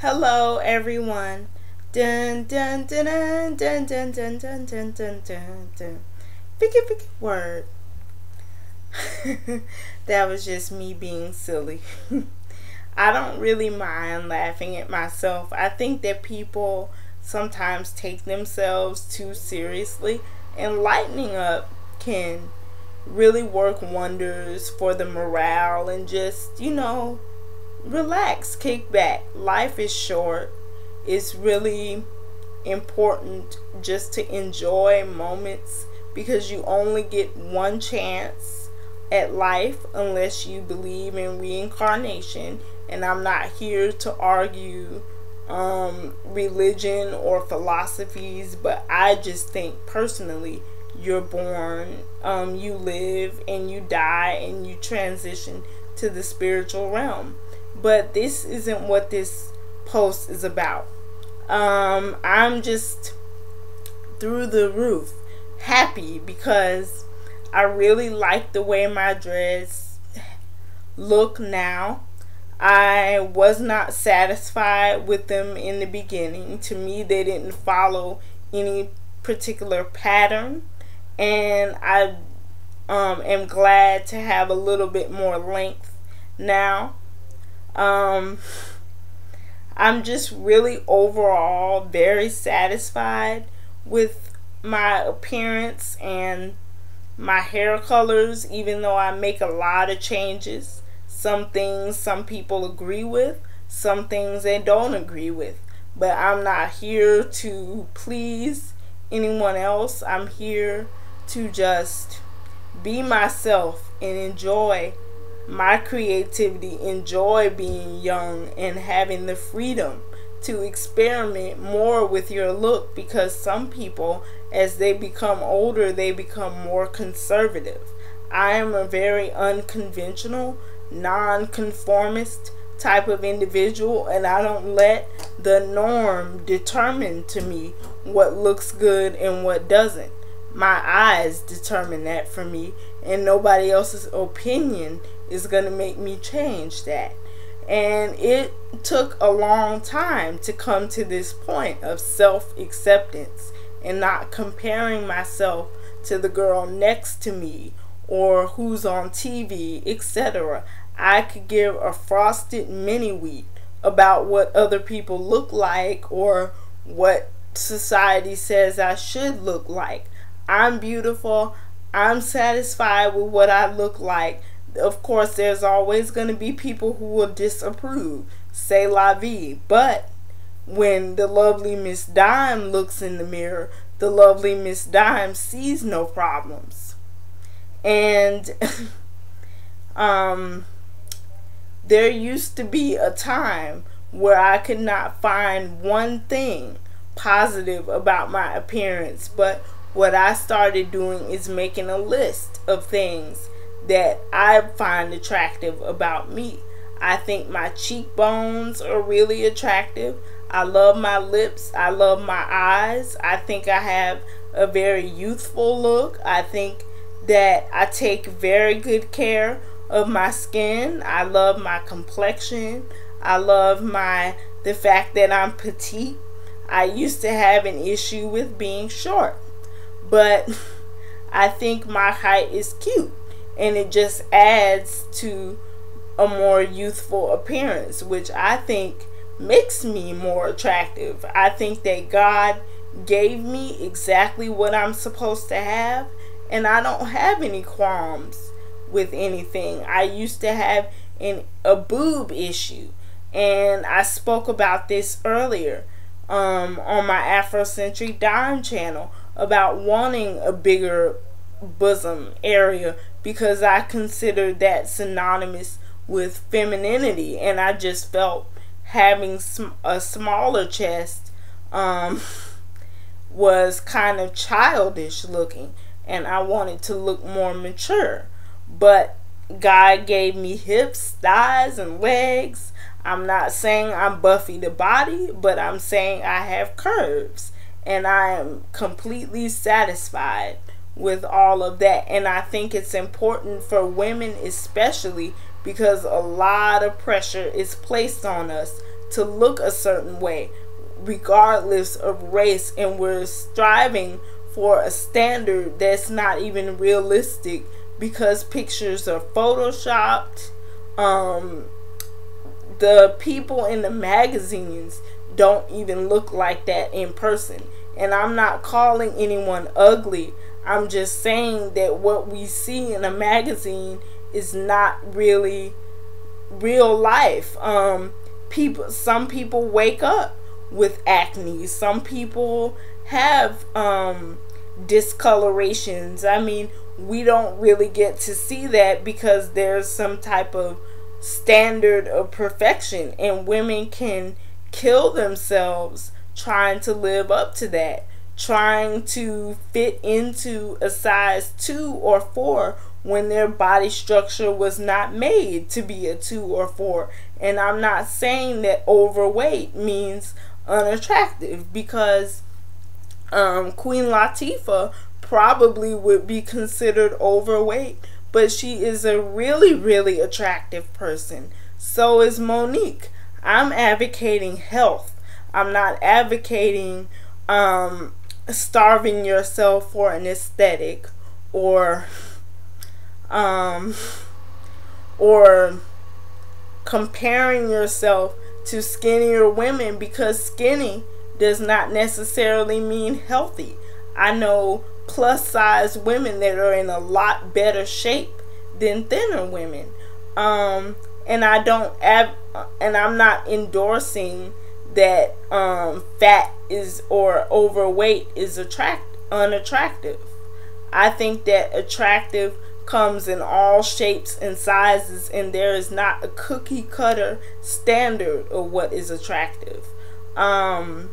Hello, everyone. Dun dun dun dun dun dun dun dun dun dun dun dun. Picky picky word. That was just me being silly. I don't really mind laughing at myself. I think that people sometimes take themselves too seriously, and lightening up can really work wonders for the morale and just, relax, kick back. Life is short. It's really important just to enjoy moments because you only get one chance at life unless you believe in reincarnation. And I'm not here to argue religion or philosophies, but I just think personally you're born, you live, and you die, and you transition to the spiritual realm. But this isn't what this post is about. I'm just through the roof happy because I really like the way my dreads look now. I was not satisfied with them in the beginning. To me, they didn't follow any particular pattern, and I am glad to have a little bit more length now. I'm just really overall very satisfied with my appearance and my hair colors, even though I make a lot of changes. Some things some people agree with, some things they don't agree with. But I'm not here to please anyone else. I'm here to just be myself and enjoy my creativity, enjoy being young and having the freedom to experiment more with your look, because some people, as they become older, they become more conservative. I am a very unconventional, non-conformist type of individual, and I don't let the norm determine to me what looks good and what doesn't. My eyes determine that for me, and nobody else's opinion is going to make me change that. And it took a long time to come to this point of self-acceptance and not comparing myself to the girl next to me or who's on TV, etc. I could give a frosted mini wheat about what other people look like or what society says I should look like. I'm beautiful. I'm satisfied with what I look like. Of course, there's always going to be people who will disapprove. C'est la vie. But when the lovely Miss Dime looks in the mirror, the lovely Miss Dime sees no problems. And there used to be a time where I could not find one thing positive about my appearance, but what I started doing is making a list of things that I find attractive about me. I think my cheekbones are really attractive. I love my lips. I love my eyes. I think I have a very youthful look. I think that I take very good care of my skin. I love my complexion. I love the fact that I'm petite. I used to have an issue with being short, but I think my height is cute, and it just adds to a more youthful appearance, which I think makes me more attractive. I think that God gave me exactly what I'm supposed to have, and I don't have any qualms with anything. I used to have a boob issue, and I spoke about this earlier on my Afrocentric Dime channel about wanting a bigger bosom area because I considered that synonymous with femininity, and I just felt having a smaller chest was kind of childish looking, and I wanted to look more mature. But God gave me hips, thighs, and legs. I'm not saying I'm Buffy the Body, but I'm saying I have curves, and I am completely satisfied with all of that. And I think it's important for women especially, because a lot of pressure is placed on us to look a certain way, regardless of race, and we're striving for a standard that's not even realistic because pictures are photoshopped. The people in the magazines don't even look like that in person. And I'm not calling anyone ugly. I'm just saying that what we see in a magazine is not really real life. Some people wake up with acne. Some people have discolorations. I mean, we don't really get to see that because there's some type of standard of perfection, and women can kill themselves trying to live up to that, trying to fit into a size 2 or 4 when their body structure was not made to be a 2 or 4. And I'm not saying that overweight means unattractive, because Queen Latifah probably would be considered overweight, but she is a really, really attractive person. So is Monique. I'm advocating health. I'm not advocating starving yourself for an aesthetic, or comparing yourself to skinnier women, because skinny does not necessarily mean healthy. I know plus size women that are in a lot better shape than thinner women. And I'm not endorsing that fat is or overweight is unattractive. I think that attractive comes in all shapes and sizes, and there is not a cookie cutter standard of what is attractive. That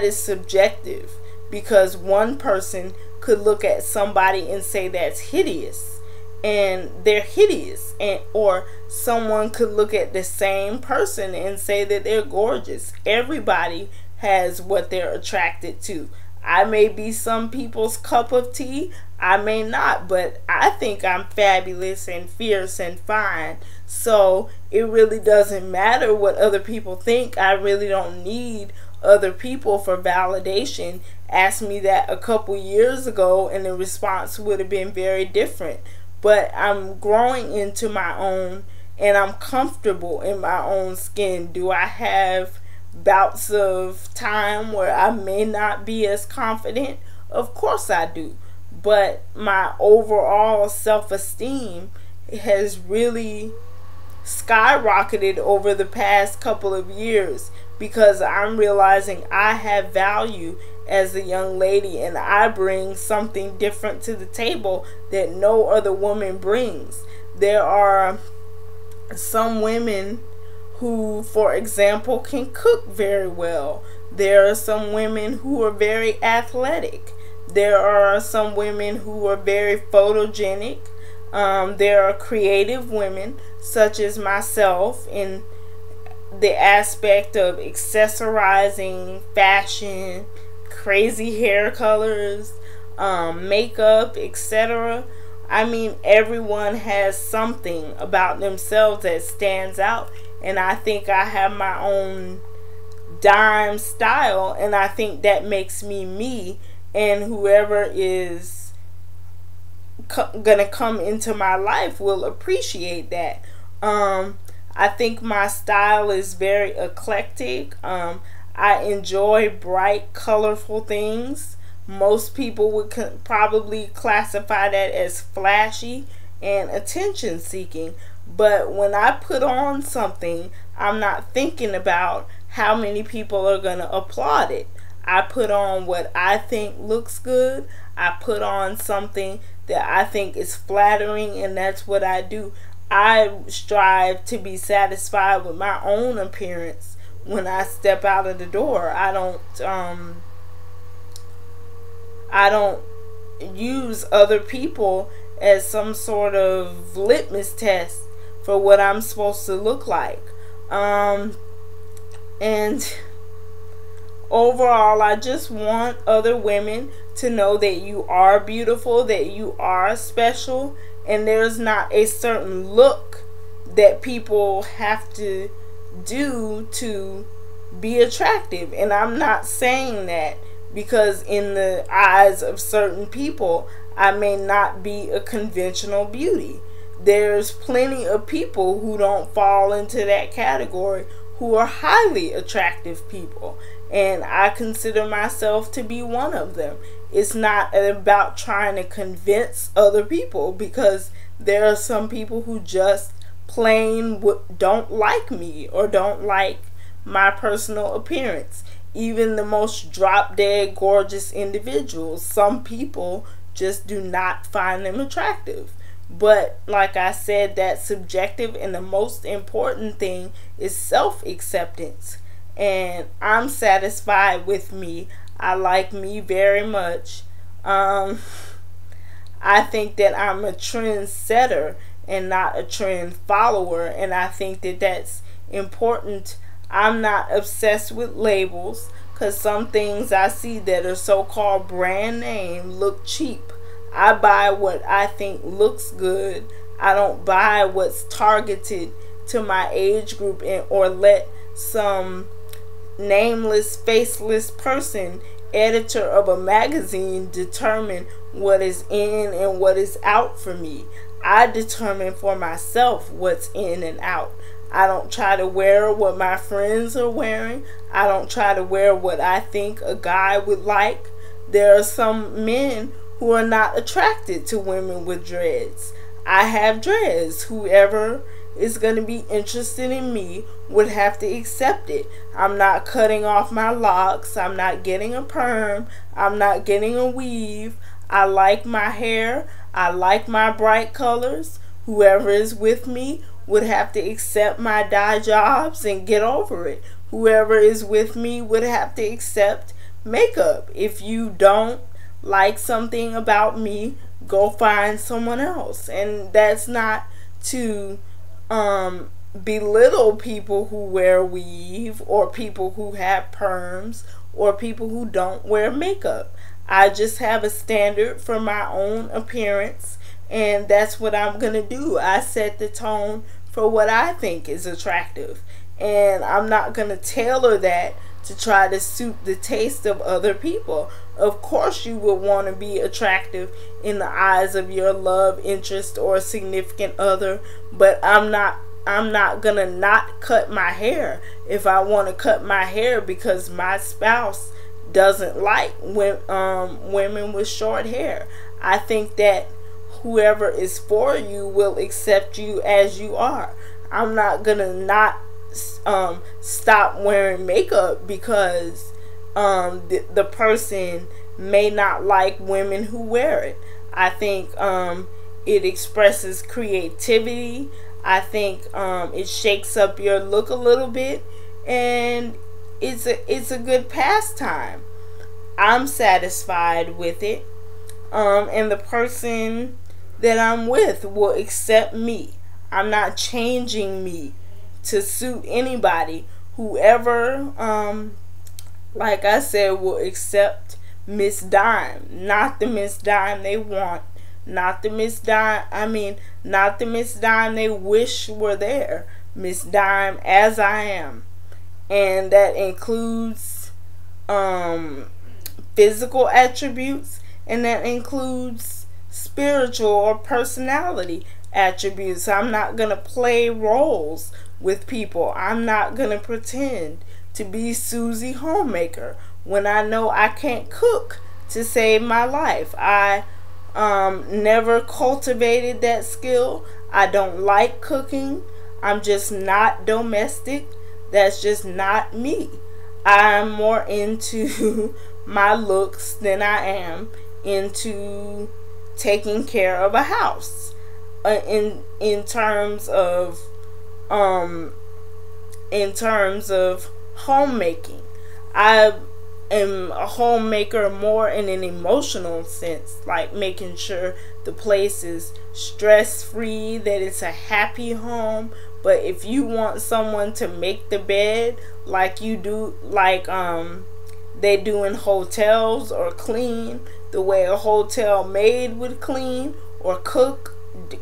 is subjective, because one person could look at somebody and say that's hideous, and they're hideous, or someone could look at the same person and say that they're gorgeous. Everybody has what they're attracted to. I may be some people's cup of tea, I may not, but I think I'm fabulous and fierce and fine. So it really doesn't matter what other people think. I really don't need other people for validation. Ask me that a couple years ago and the response would have been very different. But I'm growing into my own, and I'm comfortable in my own skin. Do I have bouts of time where I may not be as confident? Of course I do. But my overall self-esteem has really skyrocketed over the past couple of years, because I'm realizing I have value as a young lady, and I bring something different to the table that no other woman brings. There are some women who, for example, can cook very well. There are some women who are very athletic. There are some women who are very photogenic. There are creative women, such as myself, in the aspect of accessorizing, fashion, crazy hair colors, makeup, etc. I mean, everyone has something about themselves that stands out, and I think I have my own dime style, and I think that makes me me, and whoever is gonna come into my life will appreciate that. I think my style is very eclectic. I enjoy bright, colorful things. Most people would probably classify that as flashy and attention seeking. But when I put on something, I'm not thinking about how many people are going to applaud it. I put on what I think looks good. I put on something that I think is flattering, and that's what I do. I strive to be satisfied with my own appearance when I step out of the door. I don't use other people as some sort of litmus test for what I'm supposed to look like. And overall, I just want other women to know that you are beautiful, that you are special, and there's not a certain look that people have to do to be attractive. And I'm not saying that because in the eyes of certain people I may not be a conventional beauty. There's plenty of people who don't fall into that category who are highly attractive people, and I consider myself to be one of them. It's not about trying to convince other people, because there are some people who just plain don't like me or don't like my personal appearance. Even the most drop dead gorgeous individuals, some people just do not find them attractive. But like I said, that's subjective, and the most important thing is self-acceptance. And I'm satisfied with me. I like me very much. I think that I'm a trendsetter and not a trend follower, and I think that that's important. I'm not obsessed with labels, because some things I see that are so-called brand name look cheap. I buy what I think looks good. I don't buy what's targeted to my age group, or let some nameless, faceless person, editor of a magazine, determine what is in and what is out for me. I determine for myself what's in and out. I don't try to wear what my friends are wearing. I don't try to wear what I think a guy would like. There are some men who are not attracted to women with dreads. I have dreads. Whoever is going to be interested in me would have to accept it. I'm not cutting off my locks. I'm not getting a perm. I'm not getting a weave. I like my hair. I like my bright colors. Whoever is with me would have to accept my dye jobs and get over it. Whoever is with me would have to accept makeup. If you don't like something about me, go find someone else. And that's not to belittle people who wear weave, or people who have perms, or people who don't wear makeup. I just have a standard for my own appearance, and that's what I'm gonna do. I set the tone for what I think is attractive, and I'm not gonna tailor that to try to suit the taste of other people. Of course you will want to be attractive in the eyes of your love interest or significant other, but I'm not gonna not cut my hair if I want to cut my hair because my spouse doesn't like women with short hair. I think that whoever is for you will accept you as you are. I'm not gonna not stop wearing makeup because the person may not like women who wear it. I think it expresses creativity. I think it shakes up your look a little bit, and it's a good pastime. I'm satisfied with it, and the person that I'm with will accept me. I'm not changing me to suit anybody. Whoever, like I said, will accept Miss Dime, not the Miss Dime they want, not the Miss Dime, not the Miss Dime they wish were there. Miss Dime as I am. And that includes physical attributes, and that includes spiritual or personality attributes. I'm not going to play roles with people. I'm not going to pretend to be Susie Homemaker when I know I can't cook to save my life. I never cultivated that skill. I don't like cooking. I'm just not domestic. That's just not me. I'm more into my looks than I am into taking care of a house. In terms of homemaking, I am a homemaker more in an emotional sense, like making sure the place is stress-free, that it's a happy home. But if you want someone to make the bed like you do, like they do in hotels, or clean the way a hotel maid would clean, or cook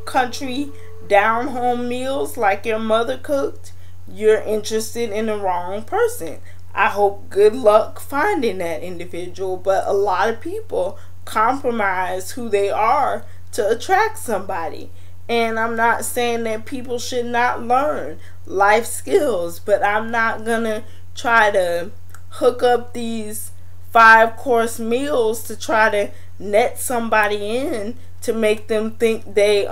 country down home meals like your mother cooked, you're interested in the wrong person. I hope good luck finding that individual, but a lot of people compromise who they are to attract somebody. And I'm not saying that people should not learn life skills, but I'm not gonna try to hook up these 5-course meals to try to net somebody in to make them think they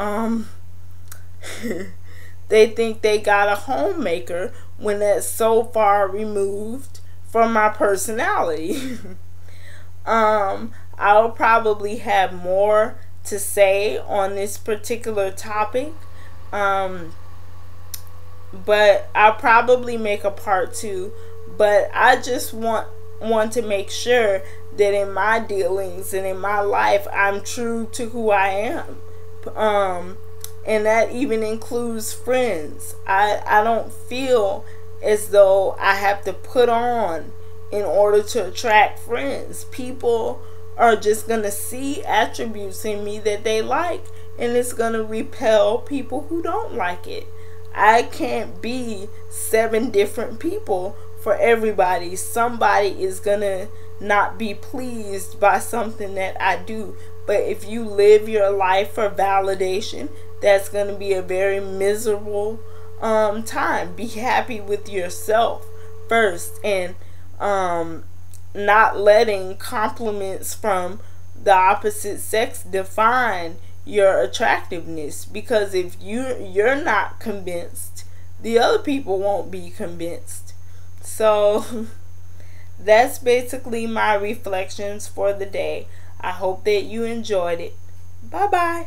they think they got a homemaker when that's so far removed from my personality. I'll probably have more to say on this particular topic, but I'll probably make a part 2. But I just want to make sure that in my dealings and in my life, I'm true to who I am. And that even includes friends. I don't feel as though I have to put on in order to attract friends. People are just going to see attributes in me that they like, and it's going to repel people who don't like it. I can't be 7 different people for everybody. Somebody is going to not be pleased by something that I do. But if you live your life for validation, that's going to be a very miserable time. Be happy with yourself first, and not letting compliments from the opposite sex define your attractiveness. Because if you're not convinced, the other people won't be convinced. So that's basically my reflections for the day. I hope that you enjoyed it. Bye bye.